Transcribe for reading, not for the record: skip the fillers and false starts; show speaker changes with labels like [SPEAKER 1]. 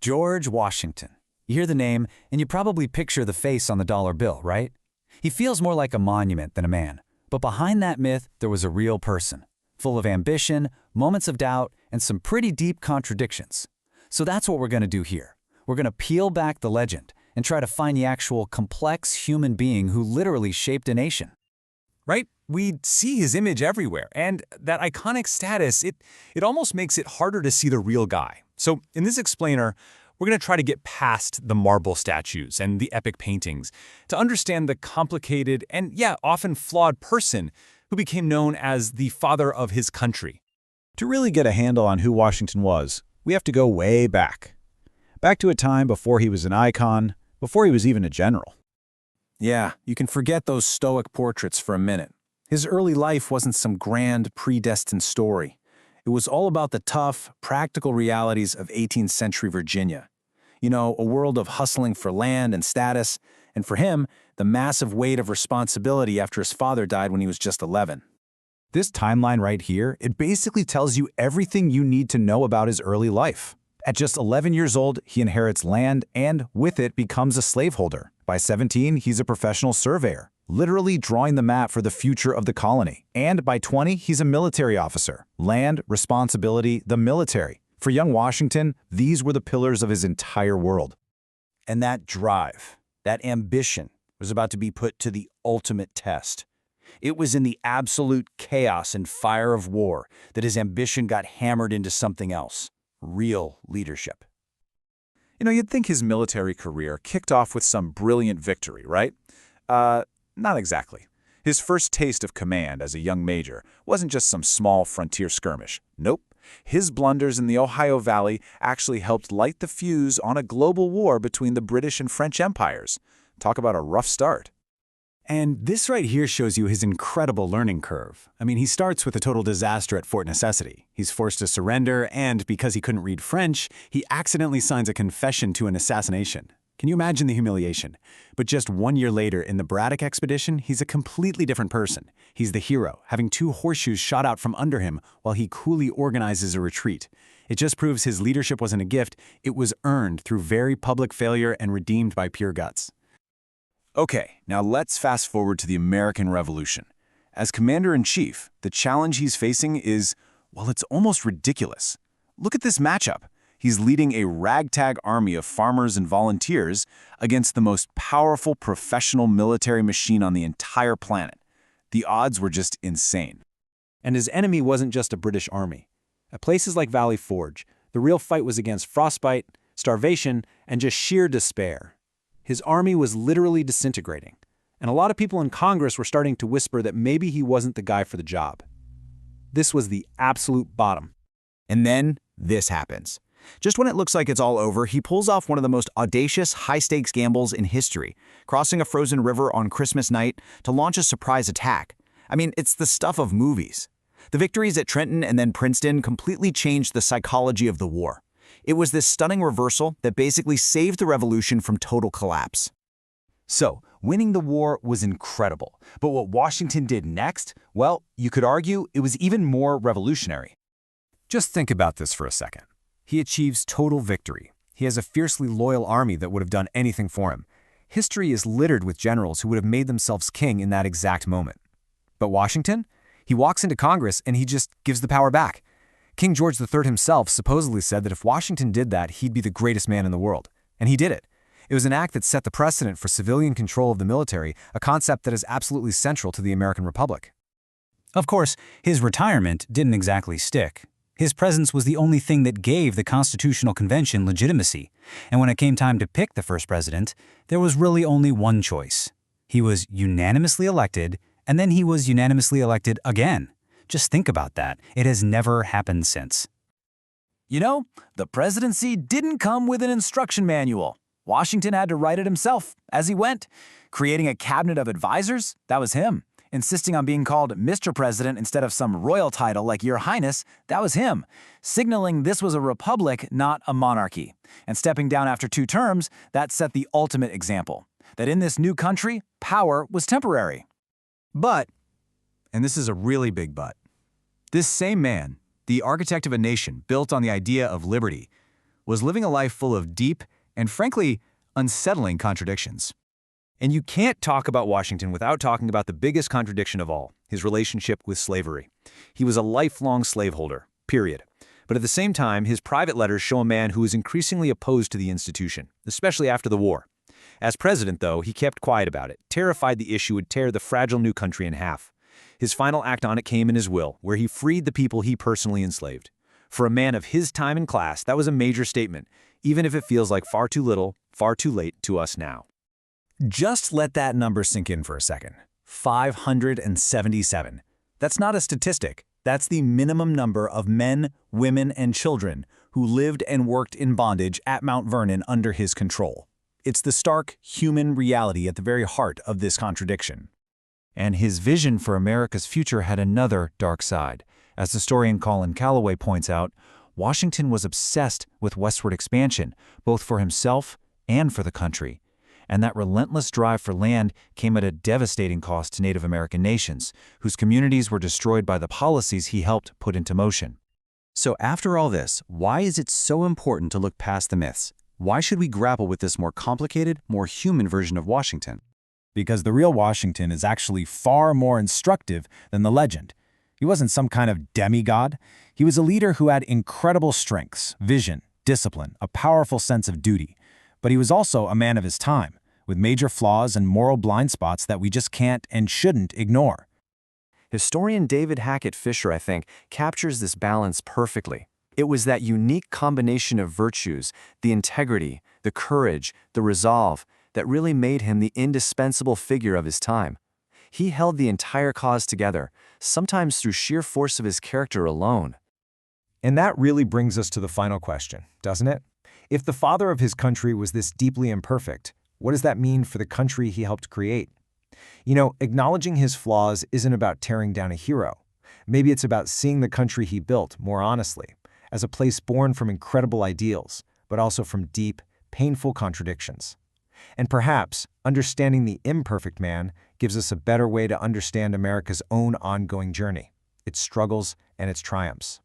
[SPEAKER 1] George Washington. You hear the name, and you probably picture the face on the dollar bill, right? He feels more like a monument than a man. But behind that myth, there was a real person, full of ambition, moments of doubt, and some pretty deep contradictions. So that's what we're going to do here. We're going to peel back the legend and try to find the actual complex human being who literally shaped a nation.
[SPEAKER 2] Right? We see his image everywhere, and that iconic status, it almost makes it harder to see the real guy. So in this explainer, we're going to try to get past the marble statues and the epic paintings to understand the complicated and, often flawed person who became known as the father of his country.
[SPEAKER 3] To really get a handle on who Washington was, we have to go way back. Back to a time before he was an icon, before he was even a general.
[SPEAKER 4] Yeah, you can forget those stoic portraits for a minute. His early life wasn't some grand, predestined story. It was all about the tough, practical realities of 18th century Virginia. You know, a world of hustling for land and status, and for him, the massive weight of responsibility after his father died when he was just 11.
[SPEAKER 3] This timeline right here, it basically tells you everything you need to know about his early life. At just 11 years old, he inherits land and, with it, becomes a slaveholder. By 17, he's a professional surveyor, literally drawing the map for the future of the colony. And by 20, he's a military officer. Land, responsibility, the military. For young Washington, these were the pillars of his entire world.
[SPEAKER 1] And that drive, that ambition, was about to be put to the ultimate test. It was in the absolute chaos and fire of war that his ambition got hammered into something else: real leadership.
[SPEAKER 3] You know, you'd think his military career kicked off with some brilliant victory, right? Not exactly. His first taste of command as a young major wasn't just some small frontier skirmish. Nope. His blunders in the Ohio Valley actually helped light the fuse on a global war between the British and French empires. Talk about a rough start.
[SPEAKER 5] And this right here shows you his incredible learning curve. I mean, he starts with a total disaster at Fort Necessity. He's forced to surrender, and because he couldn't read French, he accidentally signs a confession to an assassination. Can you imagine the humiliation? But just 1 year later, in the Braddock expedition, he's a completely different person. He's the hero, having 2 horseshoes shot out from under him while he coolly organizes a retreat. It just proves his leadership wasn't a gift, it was earned through very public failure and redeemed by pure guts.
[SPEAKER 3] Okay, now let's fast forward to the American Revolution. As commander-in-chief, the challenge he's facing is, well, it's almost ridiculous. Look at this matchup. He's leading a ragtag army of farmers and volunteers against the most powerful professional military machine on the entire planet. The odds were just insane.
[SPEAKER 5] And his enemy wasn't just a British army. At places like Valley Forge, the real fight was against frostbite, starvation, and just sheer despair. His army was literally disintegrating, and a lot of people in Congress were starting to whisper that maybe he wasn't the guy for the job. This was the absolute bottom.
[SPEAKER 6] And then this happens. Just when it looks like it's all over, he pulls off one of the most audacious, high-stakes gambles in history, crossing a frozen river on Christmas night to launch a surprise attack. I mean, it's the stuff of movies. The victories at Trenton and then Princeton completely changed the psychology of the war. It was this stunning reversal that basically saved the revolution from total collapse.
[SPEAKER 1] So, winning the war was incredible. But what Washington did next, well, you could argue it was even more revolutionary.
[SPEAKER 2] Just think about this for a second. He achieves total victory. He has a fiercely loyal army that would have done anything for him. History is littered with generals who would have made themselves king in that exact moment. But Washington? He walks into Congress and he just gives the power back. King George III himself supposedly said that if Washington did that, he'd be the greatest man in the world. And he did it. It was an act that set the precedent for civilian control of the military, a concept that is absolutely central to the American Republic.
[SPEAKER 1] Of course, his retirement didn't exactly stick. His presence was the only thing that gave the Constitutional Convention legitimacy. And when it came time to pick the first president, there was really only one choice. He was unanimously elected, and then he was unanimously elected again. Just think about that. It has never happened since. You know, the presidency didn't come with an instruction manual. Washington had to write it himself as he went. Creating a cabinet of advisors, that was him. Insisting on being called Mr. President instead of some royal title like Your Highness, that was him. Signaling this was a republic, not a monarchy. And stepping down after 2 terms, that set the ultimate example. That in this new country, power was temporary.
[SPEAKER 2] But, and this is a really big but, this same man, the architect of a nation built on the idea of liberty, was living a life full of deep and, frankly, unsettling contradictions. And you can't talk about Washington without talking about the biggest contradiction of all, his relationship with slavery. He was a lifelong slaveholder, period. But at the same time, his private letters show a man who is increasingly opposed to the institution, especially after the war. As president, though, he kept quiet about it, terrified the issue would tear the fragile new country in half. His final act on it came in his will, where he freed the people he personally enslaved. For a man of his time and class, that was a major statement, even if it feels like far too little, far too late to us now.
[SPEAKER 3] Just let that number sink in for a second. 577. That's not a statistic. That's the minimum number of men, women, and children who lived and worked in bondage at Mount Vernon under his control. It's the stark human reality at the very heart of this contradiction. And his vision for America's future had another dark side. As historian Colin Calloway points out, Washington was obsessed with westward expansion, both for himself and for the country. And that relentless drive for land came at a devastating cost to Native American nations, whose communities were destroyed by the policies he helped put into motion. So after all this, why is it so important to look past the myths? Why should we grapple with this more complicated, more human version of Washington?
[SPEAKER 4] Because the real Washington is actually far more instructive than the legend. He wasn't some kind of demigod. He was a leader who had incredible strengths, vision, discipline, a powerful sense of duty. But he was also a man of his time, with major flaws and moral blind spots that we just can't and shouldn't ignore.
[SPEAKER 2] Historian David Hackett Fisher, I think, captures this balance perfectly. It was that unique combination of virtues, the integrity, the courage, the resolve, that really made him the indispensable figure of his time. He held the entire cause together, sometimes through sheer force of his character alone.
[SPEAKER 7] And that really brings us to the final question, doesn't it? If the father of his country was this deeply imperfect, what does that mean for the country he helped create? You know, acknowledging his flaws isn't about tearing down a hero. Maybe it's about seeing the country he built more honestly, as a place born from incredible ideals, but also from deep, painful contradictions. And perhaps understanding the imperfect man gives us a better way to understand America's own ongoing journey, its struggles and its triumphs.